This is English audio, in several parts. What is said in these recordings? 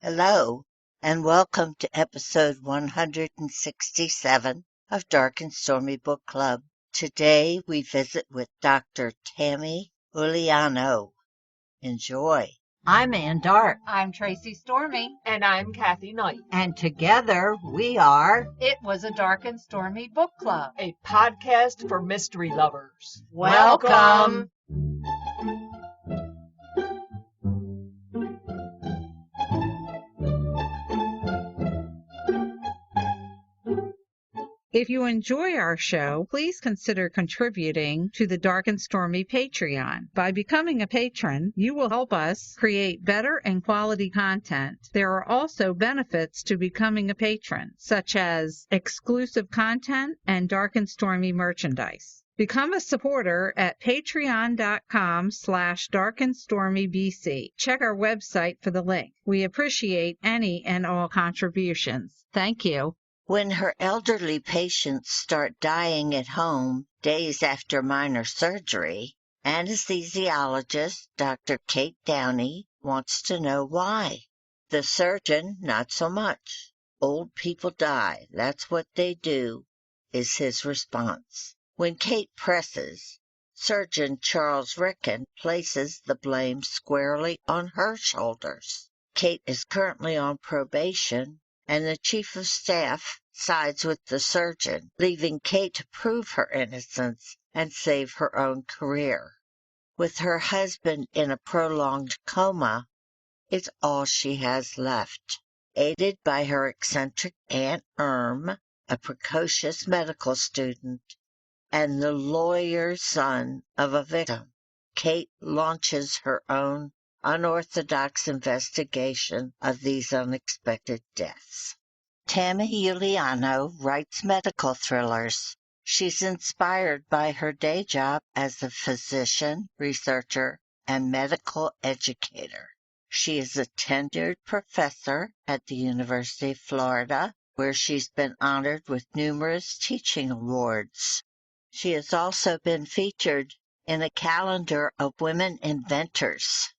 Hello, and welcome to episode 167 of Dark and Stormy Book Club. Today we visit with Dr. Tammy Euliano. Enjoy. I'm Ann Dark. I'm Tracy Stormy. And I'm Kathy Knight. And together we are It Was a Dark and Stormy Book Club, a podcast for mystery lovers. Welcome. If you enjoy our show, please consider contributing to the Dark and Stormy Patreon. By becoming a patron, you will help us create better and quality content. There are also benefits to becoming a patron, such as exclusive content and Dark and Stormy merchandise. Become a supporter at patreon.com/darkandstormybc. Check our website for the link. We appreciate any and all contributions. Thank you. When her elderly patients start dying at home days after minor surgery, Anesthesiologist Dr. Kate Downey wants to know why. The surgeon, not so much. Old people die, that's what they do, is his response. When Kate presses, Surgeon Charles Ricken places the blame squarely on her shoulders. Kate is currently on probation, and the chief of staff sides with the surgeon, leaving Kate to prove her innocence and save her own career. With her husband in a prolonged coma, it's all she has left. Aided by her eccentric Aunt Erm, a precocious medical student, and the lawyer's son of a victim, Kate launches her own unorthodox investigation of these unexpected deaths. Tammy Euliano writes medical thrillers. She's inspired by her day job as a physician, researcher, and medical educator. She is a tenured professor at the University of Florida, where she's been honored with numerous teaching awards. She has also been featured in a calendar of women inventors.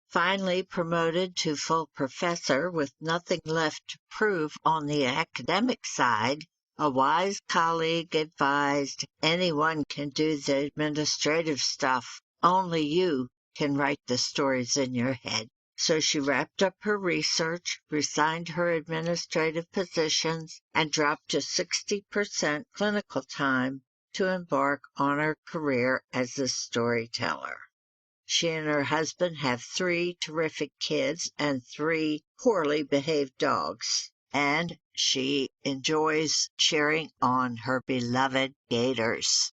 Finally promoted to full professor with nothing left to prove on the academic side, a wise colleague advised anyone can do the administrative stuff. Only you can write the stories in your head. So she wrapped up her research, resigned her administrative positions, and dropped to 60% clinical time to embark on her career as a storyteller. She and her husband have 3 terrific kids and 3 poorly behaved dogs, and she enjoys cheering on her beloved gators.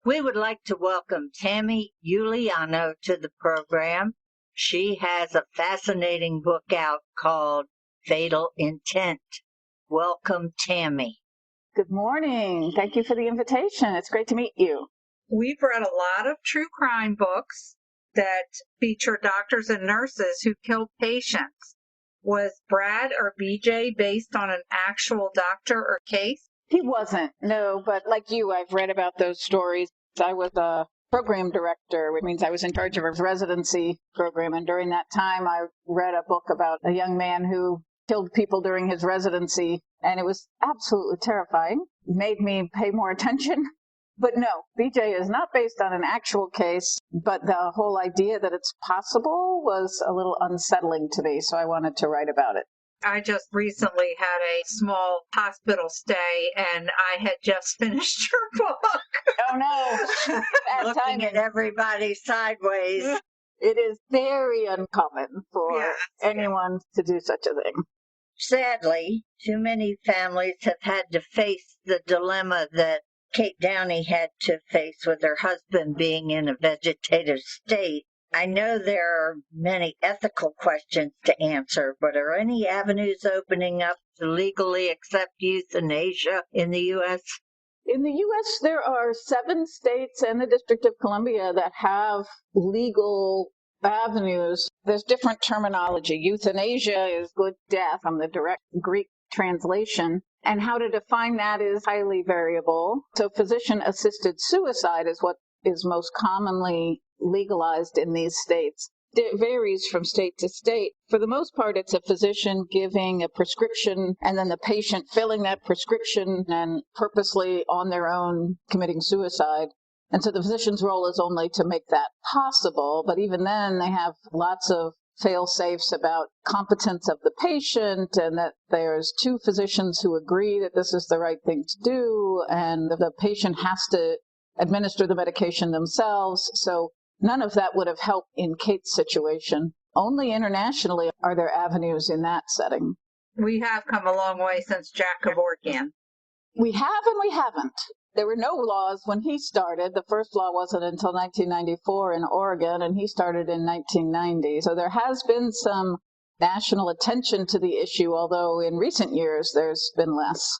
We would like to welcome Tammy Euliano to the program. She has a fascinating book out called Fatal Intent. Welcome, Tammy. Good morning. Thank you for the invitation. It's great to meet you. We've read a lot of true crime books that feature doctors and nurses who killed patients. Was Brad or BJ based on an actual doctor or case? He wasn't, no, but like you, I've read about those stories. I was a program director, which means I was in charge of a residency program, and during that time I read a book about a young man who killed people during his residency, and it was absolutely terrifying. It made me pay more attention. But no, BJ is not based on an actual case, but the whole idea that it's possible was a little unsettling to me, so I wanted to write about it. I just recently had a small hospital stay, and I had just finished your book. Oh, no. Bad Looking timing. at everybody sideways. It is very uncommon for anyone to do such a thing. Sadly, too many families have had to face the dilemma that Kate Downey had to face with her husband being in a vegetative state. I know there are many ethical questions to answer, but are any avenues opening up to legally accept euthanasia in the U.S.? In the U.S., there are 7 states and the District of Columbia that have legal avenues. There's different terminology. Euthanasia is good death from the direct Greek translation. And how to define that is highly variable. So physician-assisted suicide is what is most commonly legalized in these states. It varies from state to state. For the most part, it's a physician giving a prescription and then the patient filling that prescription and purposely on their own committing suicide. And so the physician's role is only to make that possible. But even then, they have lots of fail-safes about competence of the patient and that there's two physicians who agree that this is the right thing to do and the patient has to administer the medication themselves. So none of that would have helped in Kate's situation. Only internationally are there avenues in that setting. We have come a long way since Jack Kevorkian. We have and we haven't. There were no laws when he started. The first law wasn't until 1994 in Oregon, and he started in 1990. So there has been some national attention to the issue, although in recent years there's been less.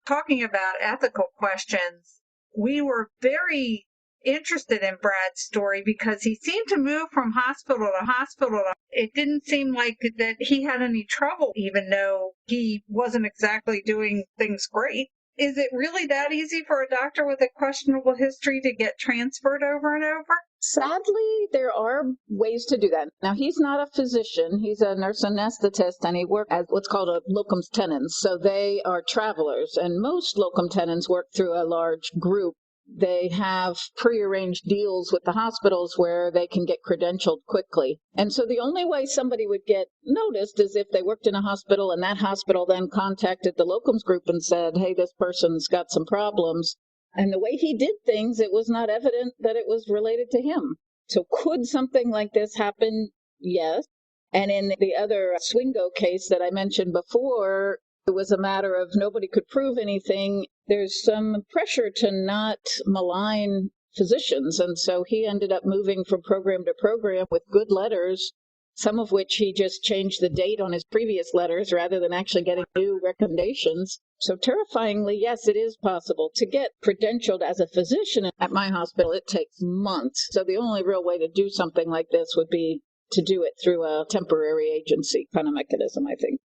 Talking about ethical questions, we were very interested in Brad's story because he seemed to move from hospital to hospital. It didn't seem like that he had any trouble, even though he wasn't exactly doing things great. Is it really that easy for a doctor with a questionable history to get transferred over and over? Sadly, there are ways to do that. Now, he's not a physician. He's a nurse anesthetist, and he works as what's called a locum tenens. So they are travelers, and most locum tenens work through a large group. They have prearranged deals with the hospitals where they can get credentialed quickly. And so the only way somebody would get noticed is if they worked in a hospital and that hospital then contacted the locums group and said, hey, this person's got some problems. And the way he did things, it was not evident that it was related to him. So could something like this happen? Yes. And in the other Swingo case that I mentioned before, it was a matter of nobody could prove anything. There's some pressure to not malign physicians. And so he ended up moving from program to program with good letters, some of which he just changed the date on his previous letters rather than actually getting new recommendations. So terrifyingly, yes, it is possible to get credentialed as a physician. At my hospital, it takes months. So the only real way to do something like this would be to do it through a temporary agency kind of mechanism, I think.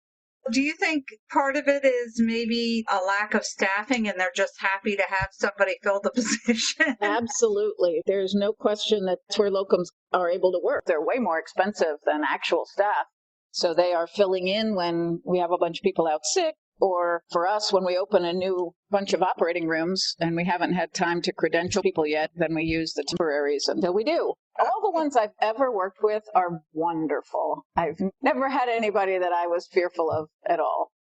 Do you think part of it is maybe a lack of staffing and they're just happy to have somebody fill the position? Absolutely. There's no question that's where locums are able to work. They're way more expensive than actual staff. So they are filling in when we have a bunch of people out sick, or for us, when we open a new bunch of operating rooms and we haven't had time to credential people yet, then we use the temporaries until we do. All the ones I've ever worked with are wonderful. I've never had anybody that I was fearful of at all.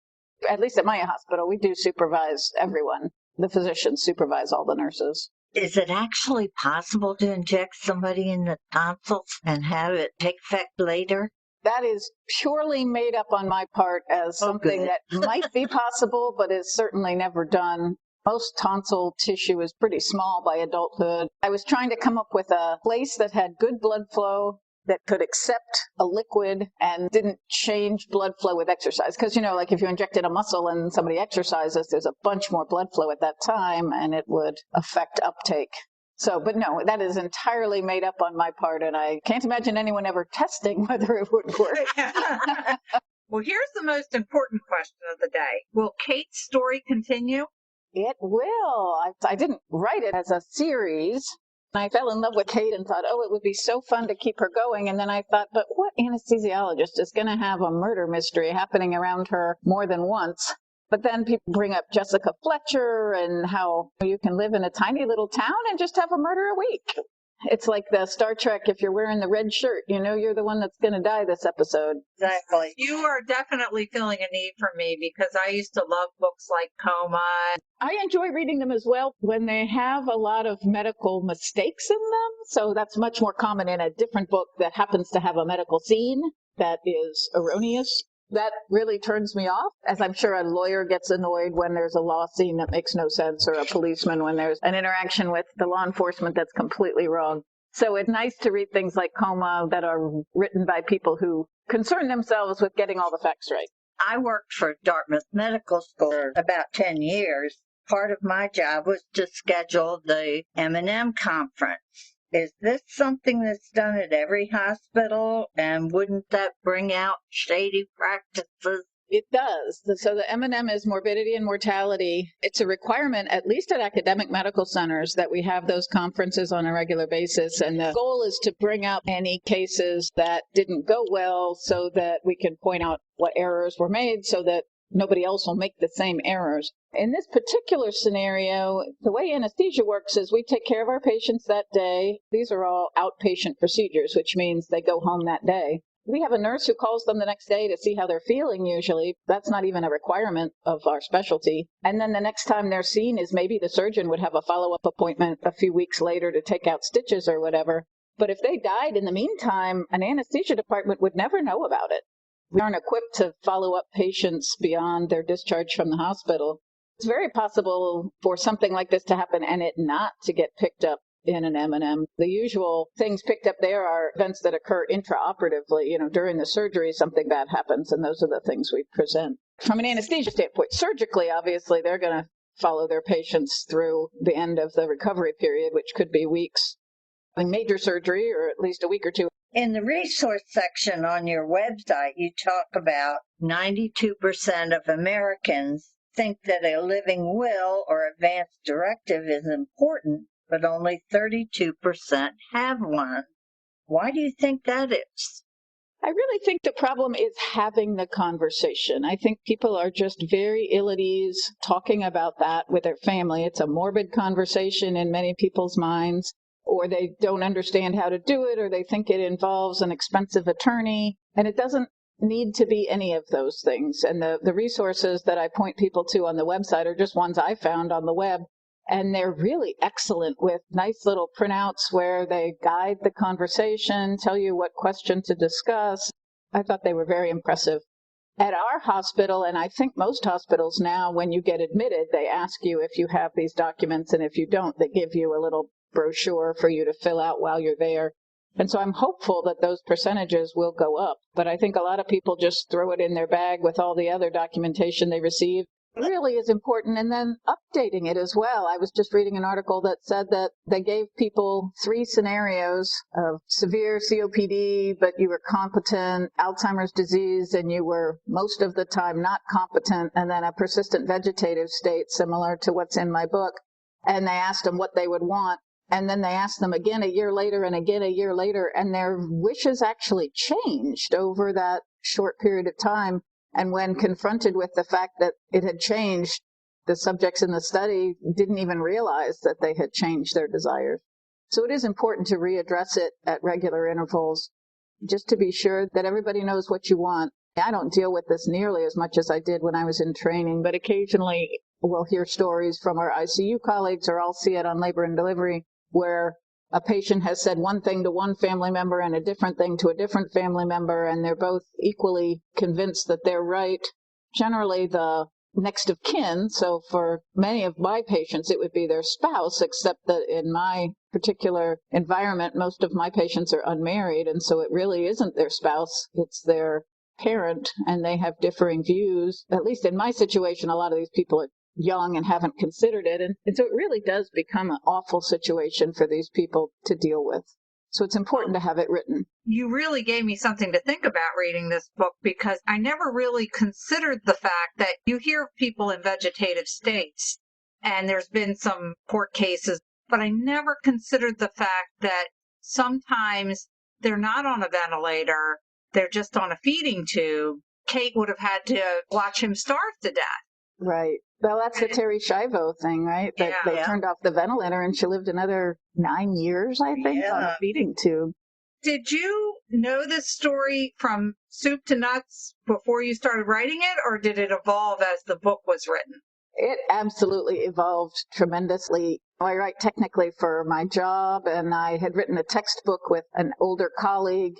At least at my hospital, we do supervise everyone. The physicians supervise all the nurses. Is it actually possible to inject somebody in the tonsils and have it take effect later? That is purely made up on my part as something that might be possible, but is certainly never done. Most tonsil tissue is pretty small by adulthood. I was trying to come up with a place that had good blood flow, that could accept a liquid and didn't change blood flow with exercise. Because, like if you injected a muscle and somebody exercises, there's a bunch more blood flow at that time and it would affect uptake. But no, that is entirely made up on my part, and I can't imagine anyone ever testing whether it would work. Well, here's the most important question of the day. Will Kate's story continue? It will. I didn't write it as a series. I fell in love with Kate and thought, it would be so fun to keep her going. And then I thought, but what anesthesiologist is going to have a murder mystery happening around her more than once? But then people bring up Jessica Fletcher and how you can live in a tiny little town and just have a murder a week. It's like the Star Trek, if you're wearing the red shirt, you're the one that's going to die this episode. Exactly. You are definitely filling a need for me because I used to love books like Coma. I enjoy reading them as well when they have a lot of medical mistakes in them. So that's much more common in a different book that happens to have a medical scene that is erroneous. That really turns me off, as I'm sure a lawyer gets annoyed when there's a law scene that makes no sense, or a policeman when there's an interaction with the law enforcement that's completely wrong. So it's nice to read things like Coma that are written by people who concern themselves with getting all the facts right. I worked for Dartmouth Medical School for about 10 years. Part of my job was to schedule the M&M conference. Is this something that's done at every hospital? And wouldn't that bring out shady practices? It does. So the M&M is morbidity and mortality. It's a requirement, at least at academic medical centers, that we have those conferences on a regular basis. And the goal is to bring up any cases that didn't go well so that we can point out what errors were made so that nobody else will make the same errors. In this particular scenario, the way anesthesia works is we take care of our patients that day. These are all outpatient procedures, which means they go home that day. We have a nurse who calls them the next day to see how they're feeling usually. That's not even a requirement of our specialty. And then the next time they're seen is maybe the surgeon would have a follow-up appointment a few weeks later to take out stitches or whatever. But if they died in the meantime, an anesthesia department would never know about it. We aren't equipped to follow up patients beyond their discharge from the hospital. It's very possible for something like this to happen and it not to get picked up in an M&M. The usual things picked up there are events that occur intraoperatively. During the surgery, something bad happens, and those are the things we present. From an anesthesia standpoint, surgically, obviously, they're going to follow their patients through the end of the recovery period, which could be weeks. In major surgery, or at least a week or two. In the resource section on your website, you talk about 92% of Americans think that a living will or advance directive is important, but only 32% have one. Why do you think that is? I really think the problem is having the conversation. I think people are just very ill at ease talking about that with their family. It's a morbid conversation in many people's minds, or they don't understand how to do it, or they think it involves an expensive attorney, and it doesn't need to be any of those things. And the resources that I point people to on the website are just ones I found on the web. And they're really excellent with nice little printouts where they guide the conversation, tell you what question to discuss. I thought they were very impressive. At our hospital, and I think most hospitals now, when you get admitted, they ask you if you have these documents, and if you don't, they give you a little brochure for you to fill out while you're there. And so I'm hopeful that those percentages will go up. But I think a lot of people just throw it in their bag with all the other documentation they receive. Really is important, and then updating it as well. I was just reading an article that said that they gave people 3 scenarios of severe COPD, but you were competent, Alzheimer's disease, and you were most of the time not competent, and then a persistent vegetative state similar to what's in my book. And they asked them what they would want, and then they asked them again a year later and again a year later, and their wishes actually changed over that short period of time. And when confronted with the fact that it had changed, the subjects in the study didn't even realize that they had changed their desires. So it is important to readdress it at regular intervals, just to be sure that everybody knows what you want. I don't deal with this nearly as much as I did when I was in training, but occasionally we'll hear stories from our ICU colleagues, or I'll see it on labor and delivery, where a patient has said one thing to one family member and a different thing to a different family member, and they're both equally convinced that they're right. Generally, the next of kin, so for many of my patients, it would be their spouse, except that in my particular environment, most of my patients are unmarried, and so it really isn't their spouse, it's their parent, and they have differing views. At least in my situation, a lot of these people are young and haven't considered it. And so it really does become an awful situation for these people to deal with. So it's important to have it written. You really gave me something to think about reading this book, because I never really considered the fact that you hear of people in vegetative states, and there's been some court cases, but I never considered the fact that sometimes they're not on a ventilator, they're just on a feeding tube. Kate would have had to watch him starve to death. Right. Well, that's the Terry Schiavo thing, right? That they turned off the ventilator and she lived another 9 years, I think, on a feeding tube. Did you know this story from soup to nuts before you started writing it, or did it evolve as the book was written? It absolutely evolved tremendously. I write technically for my job, and I had written a textbook with an older colleague,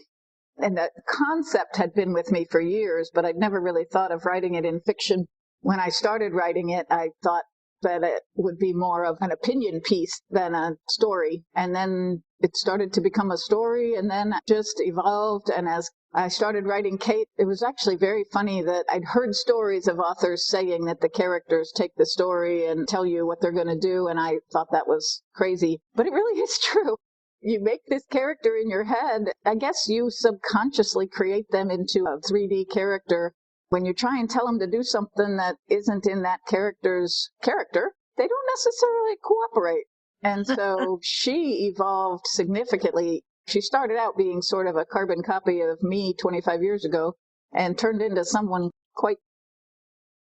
and the concept had been with me for years, but I'd never really thought of writing it in fiction. When I started writing it, I thought that it would be more of an opinion piece than a story. And then it started to become a story, and then it just evolved. And as I started writing Kate, it was actually very funny that I'd heard stories of authors saying that the characters take the story and tell you what they're going to do. And I thought that was crazy, but it really is true. You make this character in your head. I guess you subconsciously create them into a 3D character. when you try and tell them to do something that isn't in that character's character, they don't necessarily cooperate. And so she evolved significantly. She started out being sort of a carbon copy of me 25 years ago and turned into someone quite